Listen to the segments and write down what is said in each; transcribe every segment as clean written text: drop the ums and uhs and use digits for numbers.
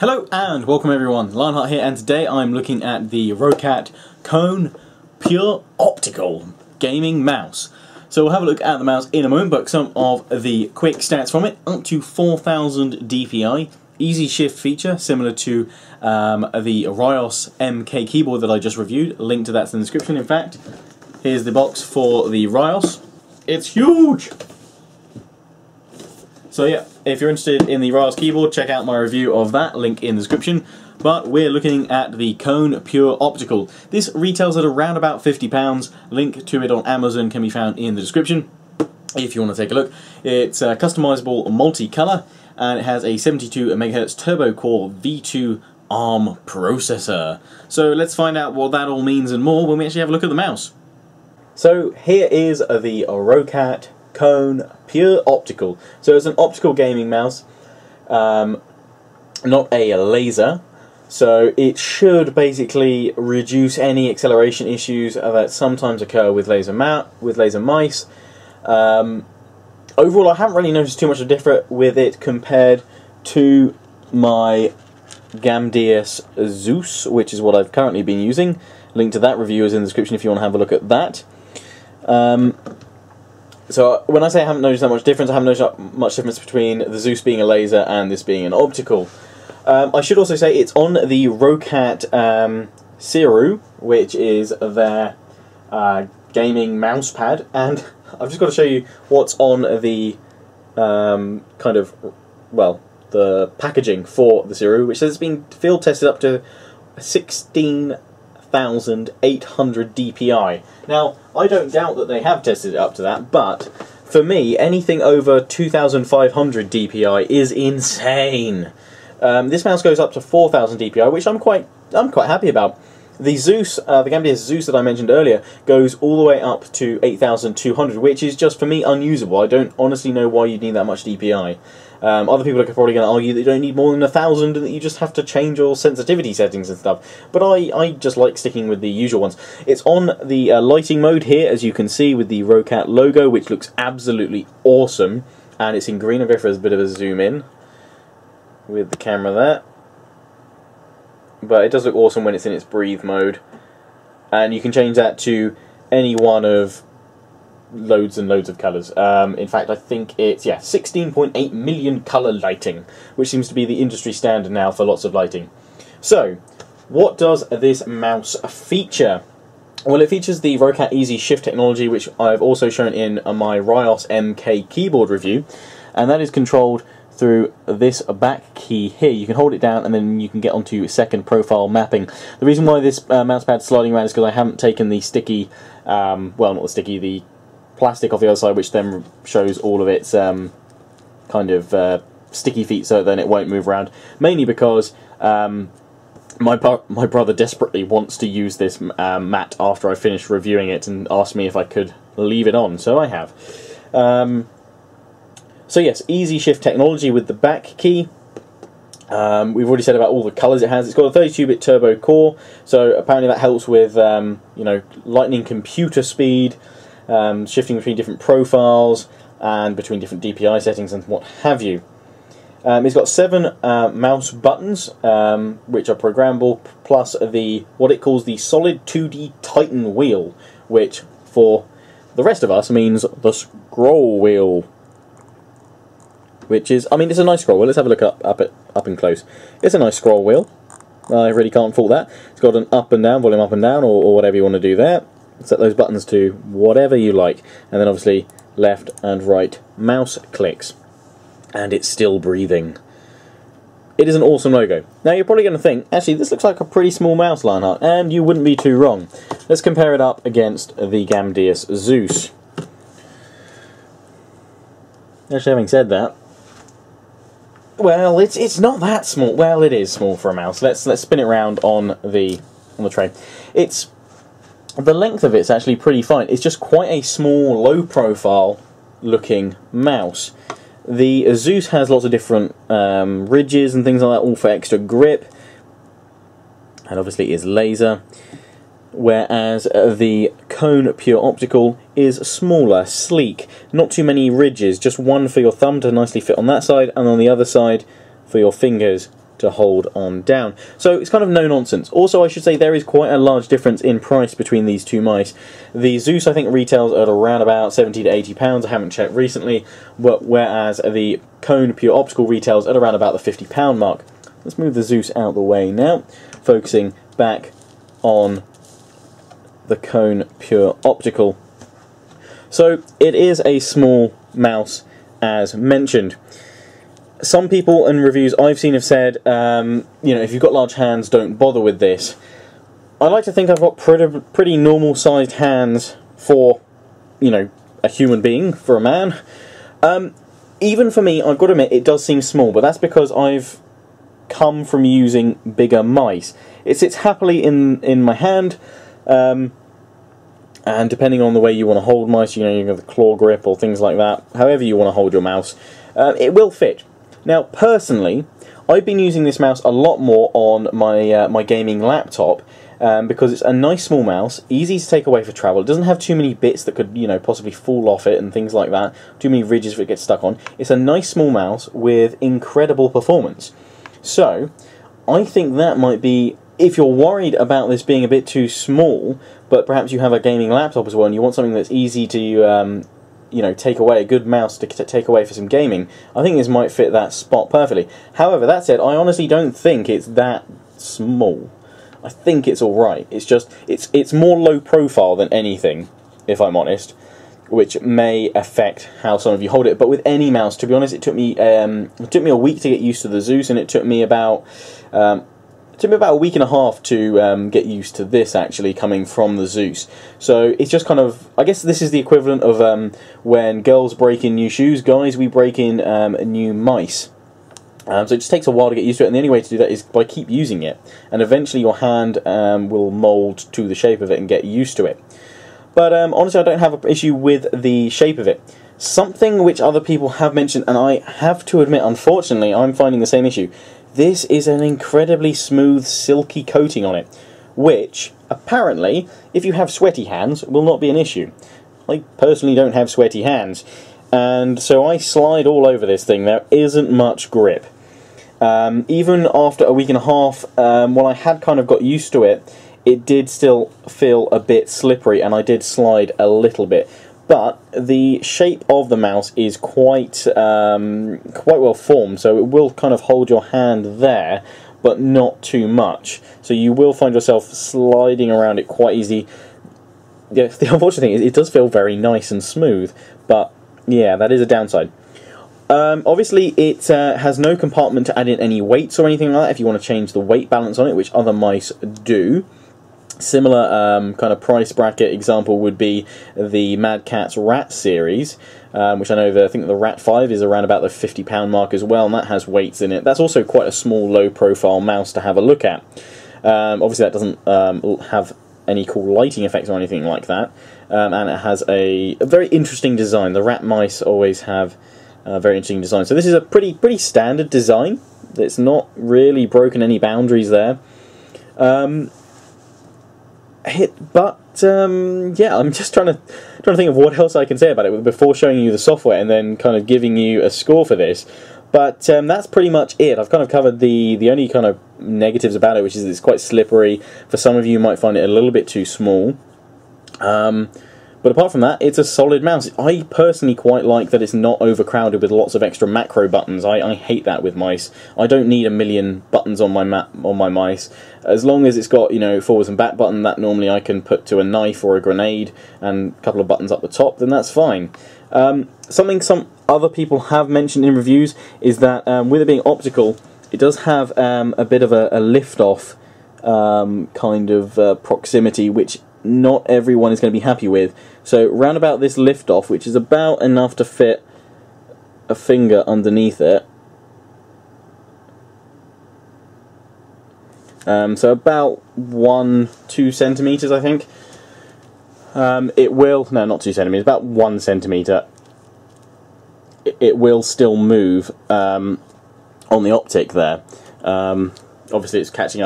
Hello and welcome everyone, Lionheart here, and today I'm looking at the Roccat Kone Pure Optical Gaming Mouse. So we'll have a look at the mouse in a moment, but some of the quick stats from it: up to 4000 DPI, easy shift feature similar to the Rios MK keyboard that I just reviewed. Link to that's in the description. In fact, here's the box for the Rios. It's huge! So yeah, if you're interested in the Rios keyboard, check out my review of that, link in the description. But we're looking at the Kone Pure Optical. This retails at around about £50. Link to it on Amazon can be found in the description if you want to take a look. It's customizable multicolour, and it has a 72 MHz turbo core V2 ARM processor. So let's find out what that all means and more when we actually have a look at the mouse. So here is the Roccat Kone Pure Optical. So it's an optical gaming mouse, not a laser. So it should basically reduce any acceleration issues that sometimes occur with laser mice. Overall, I haven't really noticed too much of a difference with it compared to my GAMDIAS Zeus, which is what I've currently been using. Link to that review is in the description if you want to have a look at that. So when I say I haven't noticed that much difference, I haven't noticed much difference between the Zeus being a laser and this being an optical. I should also say it's on the Roccat Seru, which is their gaming mouse pad, and I've just got to show you what's on the the packaging for the Seru, which says it's been field tested up to 16,800 DPI. Now, I don't doubt that they have tested it up to that, but for me, anything over 2,500 DPI is insane. This mouse goes up to 4,000 DPI, which I'm quite happy about. The Zeus, the GAMDIAS Zeus that I mentioned earlier, goes all the way up to 8,200, which is just for me unusable. I don't honestly know why you'd need that much DPI. Other people are probably going to argue that you don't need more than 1,000 and that you just have to change your sensitivity settings and stuff. But I just like sticking with the usual ones. It's on the lighting mode here, as you can see, with the Roccat logo, which looks absolutely awesome. And it's in green. I'll go for a bit of a zoom in with the camera there. But it does look awesome when it's in its breathe mode. And you can change that to any one of loads and loads of colours. In fact, I think it's 16.8 million colour lighting, which seems to be the industry standard now for lots of lighting. So, what does this mouse feature? Well, it features the Roccat Easy Shift technology, which I've also shown in my Rios MK keyboard review, and that is controlled through this back key here. You can hold it down and then you can get onto second profile mapping. The reason why this mouse pad's sliding around is because I haven't taken the sticky, well, not the sticky, the plastic off the other side, which then shows all of its sticky feet, so then it won't move around. Mainly because my brother desperately wants to use this mat after I finish reviewing it and asked me if I could leave it on, so I have. So yes, easy shift technology with the back key. We've already said about all the colours it has. It's got a 32-bit turbo core, so apparently that helps with lightning computer speed, shifting between different profiles and between different DPI settings and what have you. It's got 7 mouse buttons, which are programmable, plus what it calls the solid 2D Titan wheel, which for the rest of us means the scroll wheel. Which is, I mean, it's a nice scroll wheel. Let's have a look up and close. It's a nice scroll wheel. I really can't fault that. It's got an up and down, volume up and down, or whatever you want to do there. Set those buttons to whatever you like. And then obviously left and right mouse clicks. And it's still breathing. It is an awesome logo. Now you're probably going to think, actually this looks like a pretty small mouse, Lionheart, and you wouldn't be too wrong. Let's compare it up against the GAMDIAS Zeus. Actually, having said that, well, it's not that small. Well, it is small for a mouse. Let's spin it around on the tray. The length of it's actually pretty fine. It's just quite a small, low profile looking mouse. The Zeus has lots of different ridges and things like that, all for extra grip, and obviously is laser. whereas the Kone Pure Optical is smaller, sleek, not too many ridges, just one for your thumb to nicely fit on that side, and on the other side for your fingers to hold on down. So it's kind of no nonsense. Also, I should say there is quite a large difference in price between these two mice. The Zeus, I think, retails at around about £70 to £80. I haven't checked recently, but whereas the Kone Pure Optical retails at around about the £50 mark. Let's move the Zeus out the way now, focusing back on the Kone Pure Optical. So it is a small mouse, as mentioned. Some people in reviews I've seen have said, you know, if you've got large hands, don't bother with this. I like to think I've got pretty normal-sized hands for, you know, a human being, for a man. Even for me, I've got to admit, it does seem small, but that's because I've come from using bigger mice. It sits happily in my hand, and depending on the way you want to hold mice, you know, you have the claw grip or things like that, however you want to hold your mouse, it will fit. Now, personally, I've been using this mouse a lot more on my my gaming laptop because it's a nice small mouse, easy to take away for travel. It doesn't have too many bits that could, you know, possibly fall off it and things like that. Too many ridges for it gets stuck on. It's a nice small mouse with incredible performance. So, I think that might be, if you're worried about this being a bit too small, but perhaps you have a gaming laptop as well and you want something that's easy to you know, take away, a good mouse to take away for some gaming, I think this might fit that spot perfectly. However, that said, I honestly don't think it's that small. I think it's alright. It's just, it's more low profile than anything, if I'm honest, which may affect how some of you hold it. But with any mouse, to be honest, it took me a week to get used to the Zeus, and it took me about a week and a half to get used to this, actually, coming from the Zeus. So it's just kind of, I guess this is the equivalent of when girls break in new shoes, guys, we break in new mice. So it just takes a while to get used to it, and the only way to do that is by keep using it. And eventually your hand will mould to the shape of it and get used to it. But honestly, I don't have an issue with the shape of it. Something which other people have mentioned, and I have to admit, unfortunately, I'm finding the same issue. This is an incredibly smooth, silky coating on it, which, apparently, if you have sweaty hands, will not be an issue. I personally don't have sweaty hands, and so I slide all over this thing. There isn't much grip. Even after a week and a half, while I had kind of got used to it, it did still feel a bit slippery, and I did slide a little bit. But the shape of the mouse is quite well formed, so it will kind of hold your hand there, but not too much. So you will find yourself sliding around it quite easy. Yeah, the unfortunate thing is it does feel very nice and smooth, but yeah, that is a downside. Obviously, it has no compartment to add in any weights or anything like that if you want to change the weight balance on it, which other mice do. Similar kind of price bracket example would be the Mad Catz Rat series, which I know I think the Rat 5 is around about the £50 mark as well, and that has weights in it. That's also quite a small, low-profile mouse to have a look at. Obviously, that doesn't have any cool lighting effects or anything like that, and it has a very interesting design. The Rat mice always have a very interesting design. So this is a pretty standard design. It's not really broken any boundaries there. Yeah, I'm just trying to think of what else I can say about it before showing you the software and then kind of giving you a score for this. But that's pretty much it. I've kind of covered the only kind of negatives about it, which is it's quite slippery. For some of you, you might find it a little bit too small. But apart from that, it's a solid mouse. I personally quite like that it's not overcrowded with lots of extra macro buttons. I hate that with mice. I don't need a million buttons on my mice. As long as it's got, you know, forwards and back button that normally I can put to a knife or a grenade and a couple of buttons up the top, then that's fine. Something some other people have mentioned in reviews is that with it being optical, it does have a bit of a lift-off kind of proximity, which not everyone is going to be happy with. So round about this lift-off, which is about enough to fit a finger underneath it, so about 1-2 centimeters, I think. It will, no, not 2 centimeters, about 1 centimeter. It will still move on the optic there. Obviously, it's catching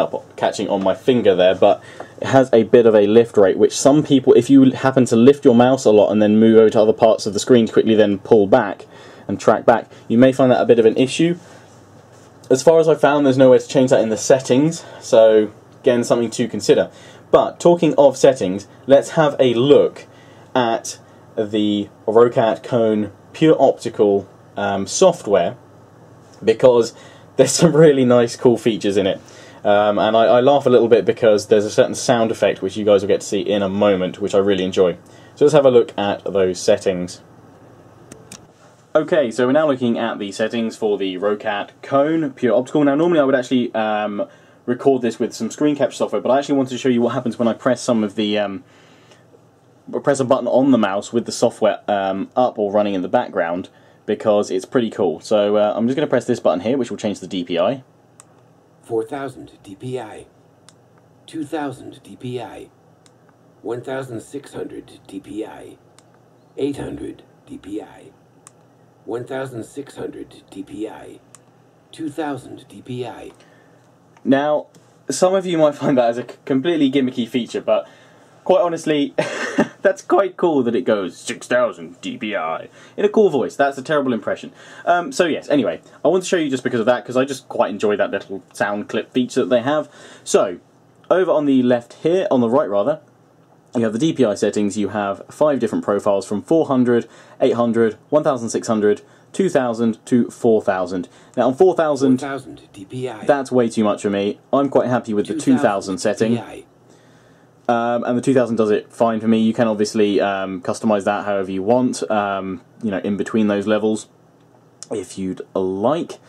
on my finger there, but it has a bit of a lift rate, which some people, if you happen to lift your mouse a lot and then move over to other parts of the screen to quickly then pull back and track back, you may find that a bit of an issue. As far as I found, there's nowhere to change that in the settings, so again, something to consider. But talking of settings, let's have a look at the Roccat Kone Pure Optical software, because there's some really nice, cool features in it. And I laugh a little bit because there's a certain sound effect which you guys will get to see in a moment, which I really enjoy. So let's have a look at those settings. Okay, so we're now looking at the settings for the Roccat Kone Pure Optical. Now, normally I would actually record this with some screen capture software, but I actually wanted to show you what happens when I press some of the press a button on the mouse with the software up or running in the background, because it's pretty cool. So I'm just going to press this button here, which will change the DPI. 4000 DPI, 2000 DPI, 1600 DPI, 800 DPI, 1600 DPI, 2000 DPI. Now, some of you might find that as a completely gimmicky feature, but quite honestly, that's quite cool that it goes 6000 DPI in a cool voice. That's a terrible impression. So yes, anyway, I want to show you just because of that, because I just quite enjoy that little sound clip feature that they have. So, over on the left here, on the right rather, you have the DPI settings. You have 5 different profiles from 400, 800, 1600, 2000 to 4000. Now on 4000 DPI, that's way too much for me. I'm quite happy with the 2000 setting. And the 2000 does it fine for me. You can obviously customize that however you want, you know, in between those levels, if you'd like.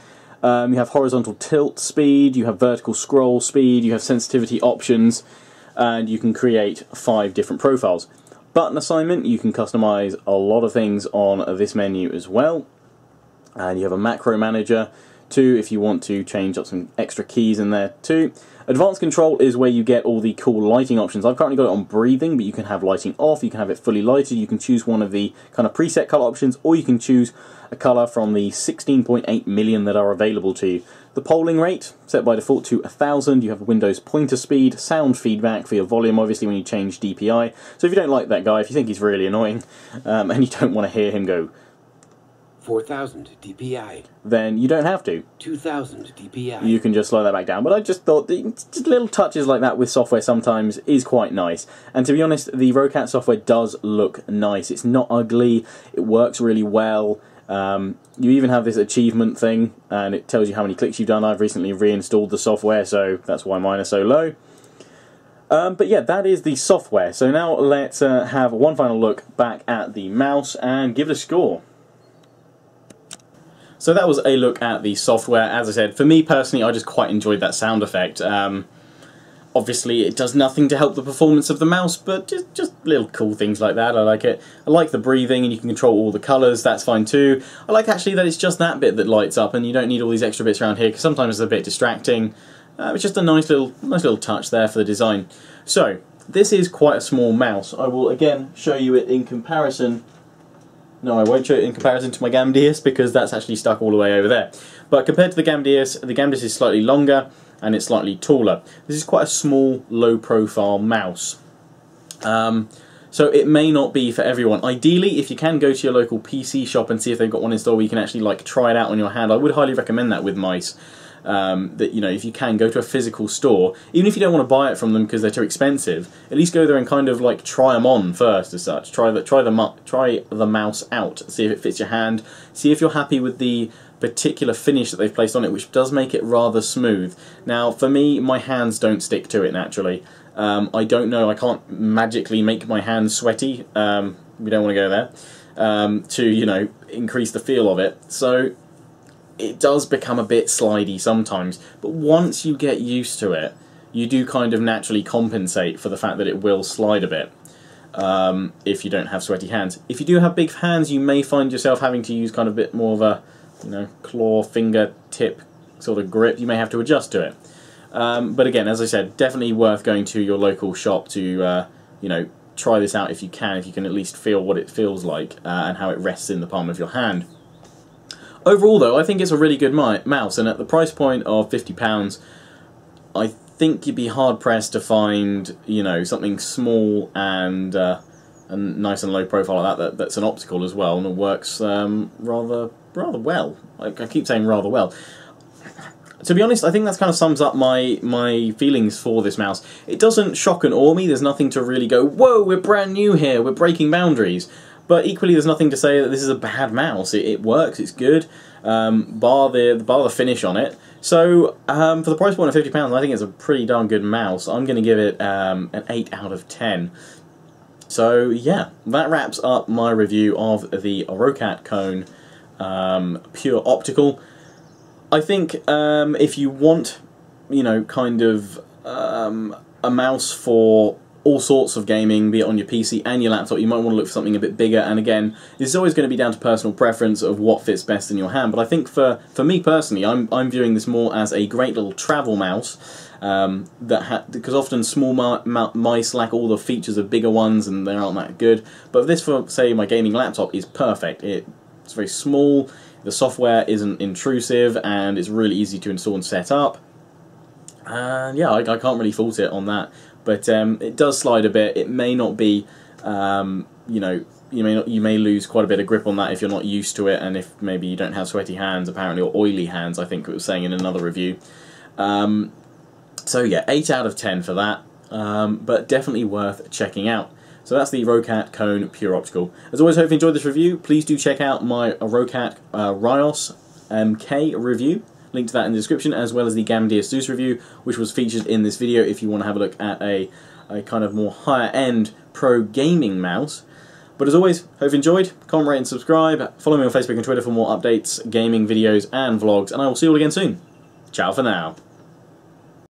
You have horizontal tilt speed, you have vertical scroll speed, you have sensitivity options, and you can create 5 different profiles. Button assignment, you can customize a lot of things on this menu as well. And you have a macro manager too, if you want to change up some extra keys in there too. Advanced control is where you get all the cool lighting options. I've currently got it on breathing, but you can have lighting off, you can have it fully lighted, you can choose one of the kind of preset color options, or you can choose a color from the 16.8 million that are available to you. The polling rate, set by default to 1000, you have Windows pointer speed, sound feedback for your volume, obviously when you change DPI. So if you don't like that guy, if you think he's really annoying, and you don't want to hear him go 4000 DPI, then you don't have to. 2000 DPI. You can just slow that back down. But I just thought just little touches like that with software sometimes is quite nice. And to be honest, the Roccat software does look nice. It's not ugly. It works really well. You even have this achievement thing, and it tells you how many clicks you've done. I've recently reinstalled the software, so that's why mine are so low. But yeah, that is the software. So now let's have one final look back at the mouse and give it a score. So that was a look at the software. As I said, for me personally, I just quite enjoyed that sound effect. Obviously, it does nothing to help the performance of the mouse, but just little cool things like that. I like it. I like the breathing, and you can control all the colours. That's fine too. I like actually that it's just that bit that lights up, and you don't need all these extra bits around here, because sometimes it's a bit distracting. It's just a nice little touch there for the design. So this is quite a small mouse. I will again show you it in comparison. No, I won't show it in comparison to my GAMDIAS, because that's actually stuck all the way over there. But compared to the GAMDIAS is slightly longer and it's slightly taller. This is quite a small, low-profile mouse. So it may not be for everyone. Ideally, if you can go to your local PC shop and see if they've got one in store where you can actually like try it out on your hand, I would highly recommend that with mice. That, you know, if you can go to a physical store, even if you don't want to buy it from them because they're too expensive, at least go there and kind of like try them on first as such. Try the mouse out, see if it fits your hand, see if you're happy with the particular finish that they've placed on it, which does make it rather smooth. Now for me, my hands don't stick to it naturally. I don't know, I can't magically make my hands sweaty, we don't want to go there, to, you know, increase the feel of it. So it does become a bit slidey sometimes, but once you get used to it, you do kind of naturally compensate for the fact that it will slide a bit, if you don't have sweaty hands. If you do have big hands, you may find yourself having to use kind of a bit more of a, you know, claw, finger, tip sort of grip. You may have to adjust to it. But again, as I said, definitely worth going to your local shop to, you know, try this out if you can at least feel what it feels like, and how it rests in the palm of your hand. Overall though, I think it's a really good mouse, and at the price point of £50, I think you'd be hard-pressed to find, you know, something small and nice and low profile like that that's an optical as well, and it works rather well. I keep saying rather well. to be honest, I think that kind of sums up my feelings for this mouse. It doesn't shock and awe me. There's nothing to really go, whoa, we're brand new here, we're breaking boundaries. But equally, there's nothing to say that this is a bad mouse. It works, it's good, bar the finish on it. So, for the price point of £50, I think it's a pretty darn good mouse. I'm going to give it an 8 out of 10. So, yeah, that wraps up my review of the Roccat Kone Pure Optical. I think if you want, you know, kind of a mouse for all sorts of gaming, be it on your PC and your laptop, you might want to look for something a bit bigger. And again, this is always going to be down to personal preference of what fits best in your hand. But I think for me personally, I'm viewing this more as a great little travel mouse. Because often small mice lack all the features of bigger ones and they aren't that good. But this, for say my gaming laptop, is perfect. It's very small, the software isn't intrusive, and it's really easy to install and set up. And yeah, I can't really fault it on that. But it does slide a bit. It may not be, you know, you may lose quite a bit of grip on that if you're not used to it, and if maybe you don't have sweaty hands apparently, or oily hands, I think it was saying in another review. So yeah, 8 out of 10 for that, but definitely worth checking out. So that's the Roccat Kone Pure Optical. As always, hope you enjoyed this review. Please do check out my Roccat Rios MK review. Link to that in the description, as well as the GAMDIAS Zeus review, which was featured in this video if you want to have a look at a kind of more higher-end pro gaming mouse. But as always, hope you enjoyed. Comment, rate and subscribe. Follow me on Facebook and Twitter for more updates, gaming videos and vlogs, and I will see you all again soon. Ciao for now.